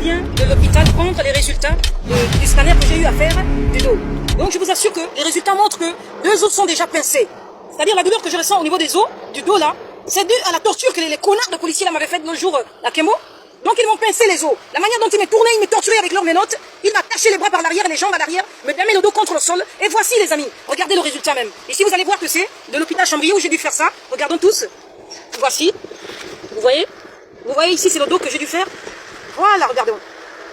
viens de l'hôpital prendre les résultats du scanner que j'ai eu à faire du dos. Donc je vous assure que les résultats montrent que 2 os sont déjà pincés. C'est-à-dire la douleur que je ressens au niveau des os, du dos là, c'est dû à la torture que les connards de policiers là m'avaient faite l'autre jour à Kemo. Donc ils m'ont pincé les os. La manière dont ils me tournaient, ils me torturaient avec leurs menottes. Ils m'attachaient les bras par l'arrière et les jambes à l'arrière, me damaient le dos contre le sol. Et voici les amis, regardez le résultat même. Ici vous allez voir que c'est de l'hôpital Chambry où j'ai dû faire ça. Regardons tous. Voici. Vous voyez ici c'est le dos que j'ai dû faire. Voilà, regardez.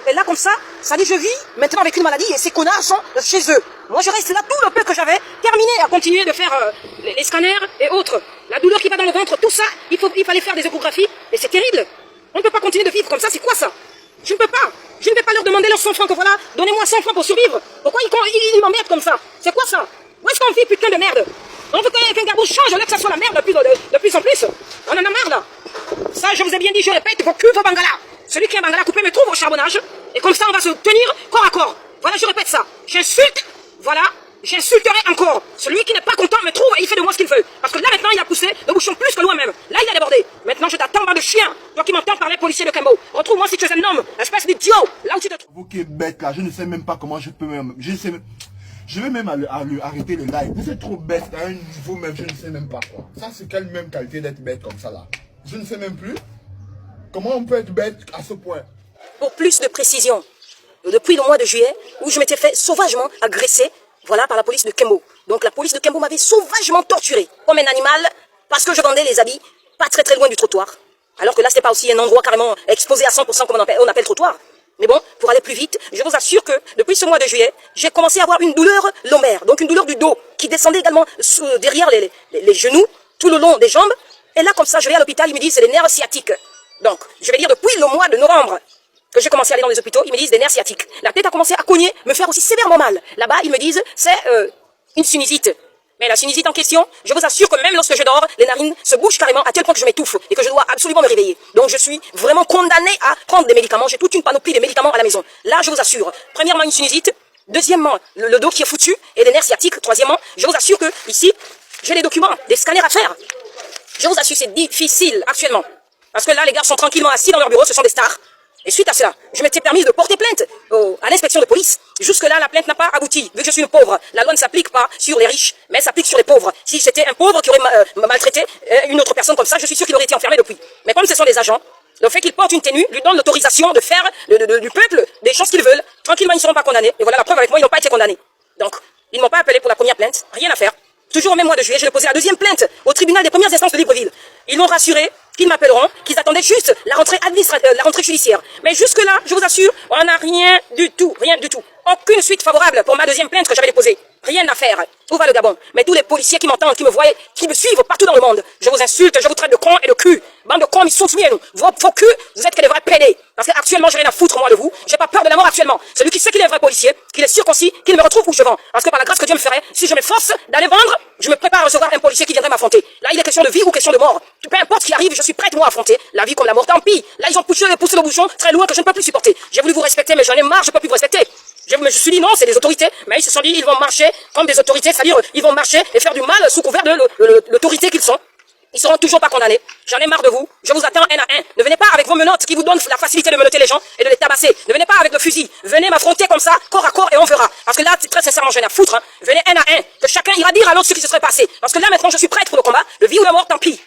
Et là comme ça dit je vis maintenant avec une maladie et ces connards sont chez eux. Moi je reste là tout le peu que j'avais terminé à continuer de faire les scanners et autres. La douleur qui va dans le ventre, tout ça, il fallait faire des échographies et c'est terrible. On ne peut pas continuer de vivre comme ça, c'est quoi ça? Je ne peux pas. Je ne vais pas leur demander leurs 100 francs que voilà, donnez-moi 100 francs pour survivre. Pourquoi ils m'emmerdent comme ça? C'est quoi ça? Où est-ce qu'on vit putain de merde? On veut qu'un garbou change, là que ça soit la merde de plus en plus. On en a marre là. Ça je vous ai bien dit, je répète, vos culs, vos bangalas. Celui qui a un bangala coupé me trouve au charbonnage. Et comme ça on va se tenir corps à corps. Voilà, je répète ça. J'insulte, voilà. J'insulterai encore. Celui qui n'est pas content me trouve et il fait de moi ce qu'il veut. Parce que là maintenant il a poussé le bouchon plus que moi-même. Là il a débordé. Maintenant je t'attends bande de chien. Toi qui m'entends parler policier de Kembo. Retrouve-moi si tu es un homme. Espèce d'idiot. Là où tu te trouves. Vous qui êtes bête là, je ne sais même pas comment je peux même. Je vais même arrêter le live. Vous êtes trop bête à un niveau même, je ne sais même pas quoi. Ça c'est quelle même qualité d'être bête comme ça là. Je ne sais même plus. Comment on peut être bête à ce point? Pour plus de précision, depuis le mois de juillet, où je m'étais fait sauvagement agresser, voilà, par la police de Kembo. Donc la police de Kembo m'avait sauvagement torturé, comme un animal, parce que je vendais les habits pas très loin du trottoir. Alors que là, c'était pas aussi un endroit carrément exposé à 100% comme on appelle trottoir. Mais bon, pour aller plus vite, je vous assure que depuis ce mois de juillet, j'ai commencé à avoir une douleur lombaire, donc une douleur du dos, qui descendait également derrière les genoux, tout le long des jambes. Et là, comme ça, je vais à l'hôpital, ils me disent c'est les nerfs sciatiques. Donc, je vais dire depuis le mois de novembre que j'ai commencé à aller dans les hôpitaux, ils me disent des nerfs sciatiques. La tête a commencé à cogner, me faire aussi sévèrement mal. Là-bas, ils me disent c'est une sinusite. Mais la sinusite en question, je vous assure que même lorsque je dors, les narines se bougent carrément à tel point que je m'étouffe et que je dois absolument me réveiller. Donc je suis vraiment condamné à prendre des médicaments. J'ai toute une panoplie de médicaments à la maison. Là, je vous assure, premièrement une sinusite, deuxièmement le dos qui est foutu et des nerfs sciatiques. Troisièmement, je vous assure que ici, j'ai les documents, des scanners à faire. Je vous assure, c'est difficile actuellement. Parce que là, les gars sont tranquillement assis dans leur bureau, ce sont des stars. Et suite à cela, je m'étais permis de porter plainte à l'inspection de police. Jusque-là, la plainte n'a pas abouti, vu que je suis une pauvre. La loi ne s'applique pas sur les riches, mais elle s'applique sur les pauvres. Si c'était un pauvre qui aurait maltraité une autre personne comme ça, je suis sûr qu'il aurait été enfermé depuis. Mais comme ce sont des agents, le fait qu'ils portent une tenue lui donne l'autorisation de faire du peuple des choses qu'ils veulent. Tranquillement, ils ne seront pas condamnés. Et voilà la preuve avec moi, ils n'ont pas été condamnés. Donc, ils ne m'ont pas appelé pour la première plainte, rien à faire. Toujours au même mois de juillet, je posé la deuxième plainte au tribunal des premières instances de Libreville. Ils m'ont rassuré qu'ils m'appelleront, qu'ils attendaient juste la rentrée la rentrée judiciaire. Mais jusque-là, je vous assure, on n'a rien du tout. Aucune suite favorable pour ma deuxième plainte que j'avais déposée. Rien à faire. Où va le Gabon? Mais tous les policiers qui m'entendent, qui me voient, qui me suivent partout dans le monde, je vous insulte, je vous traite de con et de cul. Bande de cons, ils sont soumis à nous. Vos culs, vous êtes que des vrais pédés. Parce qu'actuellement, j'ai rien à foutre, moi, de vous. J'ai pas peur de la mort actuellement. Celui qui sait qu'il est un vrai policier, qu'il est circoncis, qu'il me retrouve où je vends. Parce que par la grâce que Dieu me ferait, si je m'efforce d'aller vendre, je me prépare à recevoir un policier qui viendrait m'affronter. Là, il est question de vie ou question de mort. Peu importe ce qui arrive, je suis prête, moi, à affronter. La vie comme la mort, tant pis. Là, ils ont poussé le bouchon très loin que je ne peux plus supporter. J'ai voulu vous respecter, mais j'en ai marre, je peux plus vous respecter. Je me suis dit non, c'est des autorités, mais ils se sont dit ils vont marcher comme des autorités, c'est-à-dire ils vont marcher et faire du mal sous couvert de l'autorité qu'ils sont. Ils seront toujours pas condamnés. J'en ai marre de vous. Je vous attends un à un. Ne venez pas avec vos menottes qui vous donnent la facilité de menotter les gens et de les tabasser. Ne venez pas avec le fusil. Venez m'affronter comme ça, corps à corps, et on verra. Parce que là, très sincèrement, j'en ai à foutre. Hein. Venez un à un, que chacun ira dire à l'autre ce qui se serait passé. Parce que là, maintenant, je suis prête pour le combat. De vie ou de mort, tant pis.